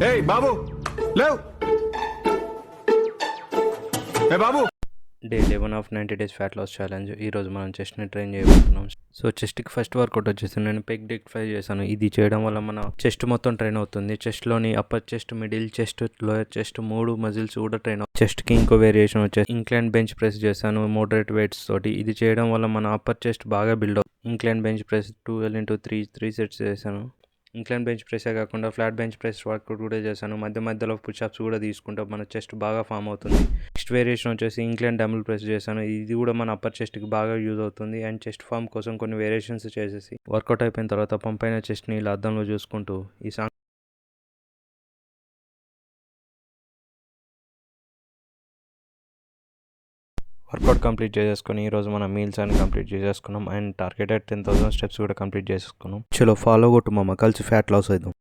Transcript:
ఏయ్ బాబు లేవ్. ఏ బాబు. Day 11 of 90 days fat loss challenge. ఈరోజు మనం చెస్ట్ని ట్రైన్ చేయబోతున్నాం. సో చెస్ట్కి ఫస్ట్ వర్కౌట్ వచ్చేసి నేను పెగ్ డిక్ఫై చేశాను. ఇది చేయడం వల్ల మన చెస్ట్ మొత్తం ట్రైన్ అవుతుంది. చెస్ట్లోని upper chest, middle chest, lower chest 3 muscles కూడా ట్రైన్ అవుతుంది. చెస్ట్కి ఇంకో వేరియేషన్ వచ్చేసి ఇంక్లైన్ బెంచ్ ప్రెస్ చేశాను మోడరేట్ వెయిట్స్ తోటి. ఇది చేయడం వల్ల మన అప్పర్ చెస్ట్ బాగా బిల్డ్ అవుతుంది. Incline bench press 12x3 sets చేశాను. ఇంక్లైన్ బెంచ్ ప్రెసే కాకుండా ఫ్లాట్ బెంచ్ ప్రెస్ వర్కౌట్ కూడా చేశాను. మధ్యలో పుషప్స్ కూడా తీసుకుంటే మన చెస్ట్ బాగా ఫామ్ అవుతుంది. నెక్స్ట్ వేరియేషన్ వచ్చేసి ఇంక్లైన్ డంబుల్ ప్రెస్ చేశాను. ఇది కూడా మన అప్పర్ చెస్ట్కి బాగా యూజ్ అవుతుంది. అండ్ చెస్ట్ ఫామ్ కోసం కొన్ని వేరియేషన్స్ చేసేసి వర్కౌట్ అయిపోయిన తర్వాత పంప్ అయిన చెస్ట్ని ఇలా అద్దంలో చూసుకుంటూ ఈ సాంగ్ వర్కౌట్ కంప్లీట్ చేసేసుకొని ఈరోజు మన మీల్స్ అని కంప్లీట్ చేసేసుకున్నాం. అండ్ టార్గెటెడ్ 10,000 స్టెప్స్ కూడా కంప్లీట్ చేసేసుకున్నాం. చలో ఫాలో కొట్టు మామ, కలిసి ఫ్యాట్ లాస్ అవుదాం.